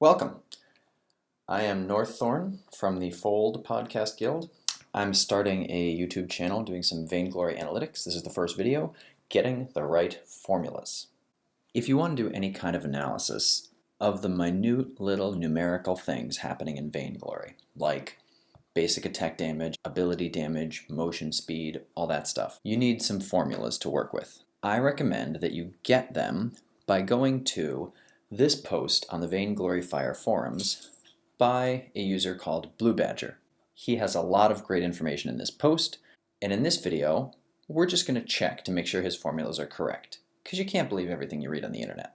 Welcome. I am Norththorn from the Fold Podcast Guild. I'm starting a YouTube channel doing some Vainglory Analytics. This is the first video, getting the right formulas. If you want to do any kind of analysis of the minute little numerical things happening in Vainglory, like basic attack damage, ability damage, motion speed, all that stuff, you need some formulas to work with. I recommend that you get them by going to this post on the Vainglory Fire forums by a user called Blue Badger. He has a lot of great information in this post, and in this video, we're just going to check to make sure his formulas are correct, because you can't believe everything you read on the internet.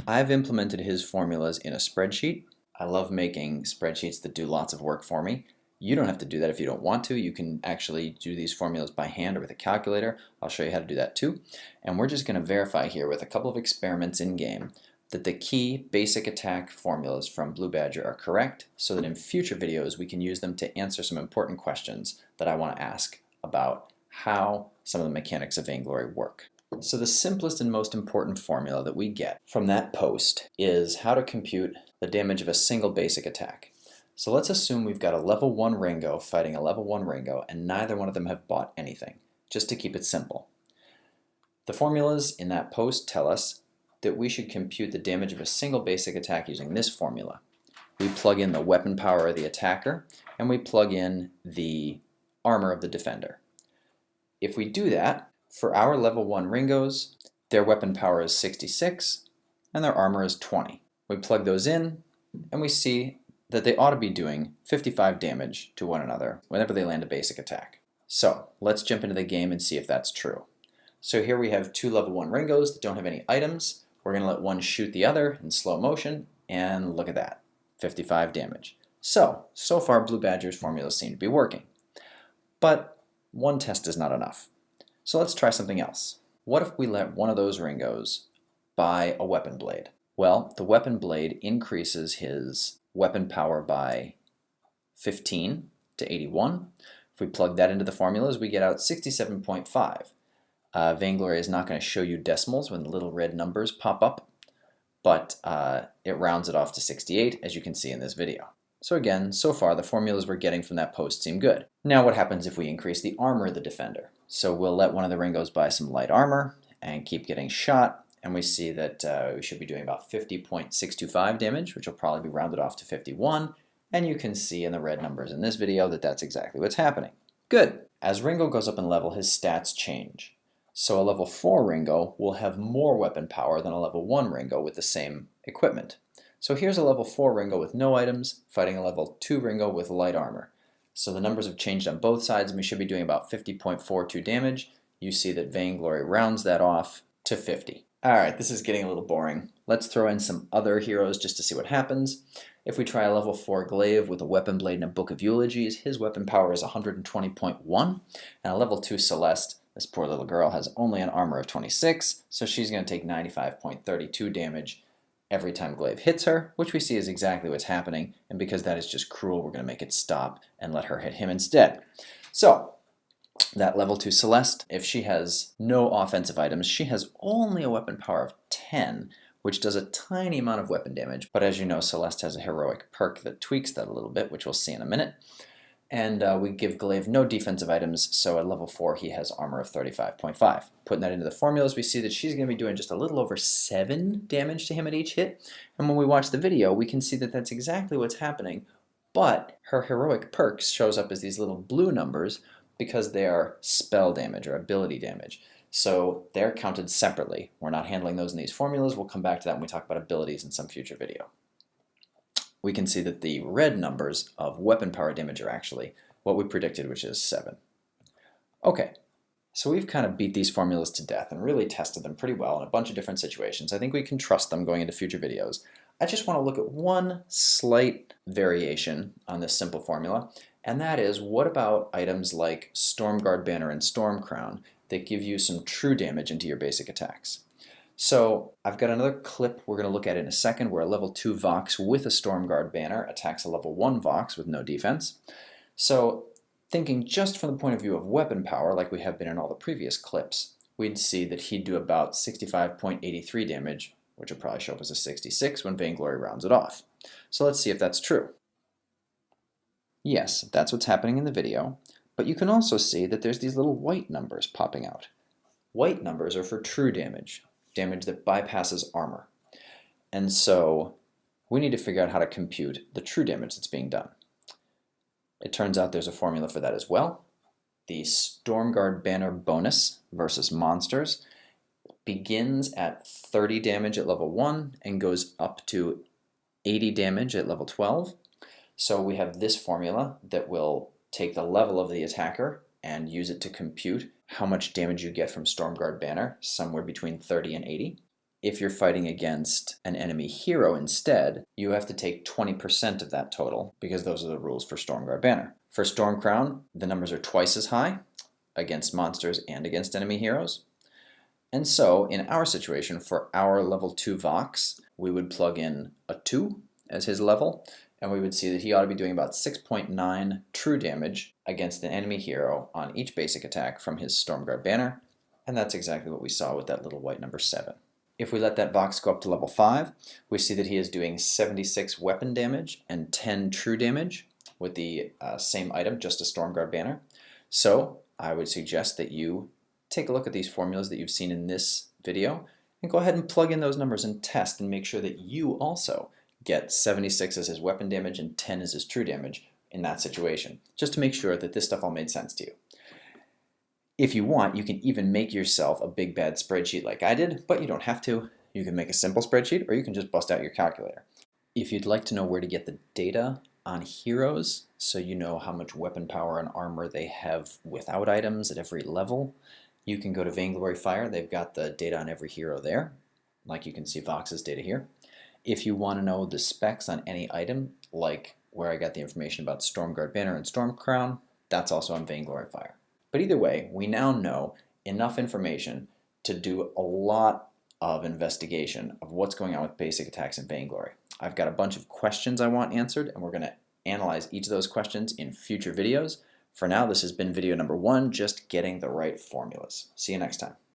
I've implemented his formulas in a spreadsheet. I love making spreadsheets that do lots of work for me. You don't have to do that if you don't want to. You can actually do these formulas by hand or with a calculator. I'll show you how to do that too. And we're just going to verify here with a couple of experiments in-game that the key basic attack formulas from Blue Badger are correct, so that in future videos we can use them to answer some important questions that I want to ask about how some of the mechanics of Vainglory work. So the simplest and most important formula that we get from that post is how to compute the damage of a single basic attack. So let's assume we've got a level 1 Ringo fighting a level 1 Ringo, and neither one of them have bought anything, just to keep it simple. The formulas in that post tell us that we should compute the damage of a single basic attack using this formula. We plug in the weapon power of the attacker, and we plug in the armor of the defender. If we do that, for our level 1 Ringos, their weapon power is 66, and their armor is 20. We plug those in, and we see that they ought to be doing 55 damage to one another whenever they land a basic attack. So, let's jump into the game and see if that's true. So here we have two level 1 Ringos that don't have any items. We're going to let one shoot the other in slow motion, and look at that, 55 damage. So far Blue Badger's formulas seem to be working. But one test is not enough. So let's try something else. What if we let one of those Ringos buy a weapon blade? Well, the weapon blade increases his weapon power by 15 to 81. If we plug that into the formulas, we get out 67.5. Vainglory is not going to show you decimals when the little red numbers pop up, but it rounds it off to 68, as you can see in this video. So again, so far the formulas we're getting from that post seem good. Now what happens if we increase the armor of the defender? So we'll let one of the Ringos buy some light armor and keep getting shot, and we see that we should be doing about 50.625 damage, which will probably be rounded off to 51, and you can see in the red numbers in this video that that's exactly what's happening. Good. As Ringo goes up in level, his stats change. So a level 4 Ringo will have more weapon power than a level 1 Ringo with the same equipment. So here's a level 4 Ringo with no items fighting a level 2 Ringo with light armor. So the numbers have changed on both sides, and we should be doing about 50.42 damage. You see that Vainglory rounds that off to 50. Alright, this is getting a little boring. Let's throw in some other heroes just to see what happens. If we try a level 4 Glaive with a weapon blade and a book of eulogies, his weapon power is 120.1, and a level 2 Celeste, this poor little girl, has only an armor of 26, so she's going to take 95.32 damage every time Glaive hits her, which we see is exactly what's happening, and because that is just cruel, we're going to make it stop and let her hit him instead. So, that level 2 Celeste, if she has no offensive items, she has only a weapon power of 10, which does a tiny amount of weapon damage, but as you know, Celeste has a heroic perk that tweaks that a little bit, which we'll see in a minute. And we give Glaive no defensive items, so at level 4 he has armor of 35.5. Putting that into the formulas, we see that she's going to be doing just a little over 7 damage to him at each hit. And when we watch the video, we can see that that's exactly what's happening, but her heroic perks shows up as these little blue numbers because they are spell damage or ability damage. So they're counted separately. We're not handling those in these formulas. We'll come back to that when we talk about abilities in some future video. We can see that the red numbers of weapon power damage are actually what we predicted, which is 7. Okay, so we've kind of beat these formulas to death and really tested them pretty well in a bunch of different situations. I think we can trust them going into future videos. I just want to look at one slight variation on this simple formula, and that is, what about items like Stormguard Banner and Stormcrown that give you some true damage into your basic attacks? So I've got another clip we're going to look at in a second where a level 2 Vox with a Stormguard Banner attacks a level 1 Vox with no defense. So thinking just from the point of view of weapon power, like we have been in all the previous clips, we'd see that he'd do about 65.83 damage, which will probably show up as a 66 when Vainglory rounds it off. So let's see if that's true. Yes, that's what's happening in the video, but you can also see that there's these little white numbers popping out. White numbers are for true damage, damage that bypasses armor. And so we need to figure out how to compute the true damage that's being done. It turns out there's a formula for that as well. The Stormguard Banner bonus versus monsters begins at 30 damage at level 1 and goes up to 80 damage at level 12. So we have this formula that will take the level of the attacker and use it to compute how much damage you get from Stormguard Banner, somewhere between 30 and 80. If you're fighting against an enemy hero instead, you have to take 20% of that total, because those are the rules for Stormguard Banner. For Stormcrown, the numbers are twice as high against monsters and against enemy heroes. And so, in our situation, for our level 2 Vox, we would plug in a 2 as his level, and we would see that he ought to be doing about 6.9 true damage against an enemy hero on each basic attack from his Stormguard Banner, and that's exactly what we saw with that little white number 7. If we let that Vox go up to level 5, we see that he is doing 76 weapon damage and 10 true damage with the same item, just a Stormguard Banner. So I would suggest that you take a look at these formulas that you've seen in this video and go ahead and plug in those numbers and test and make sure that you also get 76 as his weapon damage and 10 as his true damage in that situation, just to make sure that this stuff all made sense to you. If you want, you can even make yourself a big bad spreadsheet like I did, but you don't have to. You can make a simple spreadsheet, or you can just bust out your calculator. If you'd like to know where to get the data on heroes, so you know how much weapon power and armor they have without items at every level, you can go to Vainglory Fire. They've got the data on every hero there, like you can see Vox's data here. If you want to know the specs on any item, like where I got the information about Stormguard Banner and Stormcrown, that's also on Vainglory Fire. But either way, we now know enough information to do a lot of investigation of what's going on with basic attacks in Vainglory. I've got a bunch of questions I want answered, and we're going to analyze each of those questions in future videos. For now, this has been video number 1, just getting the right formulas. See you next time.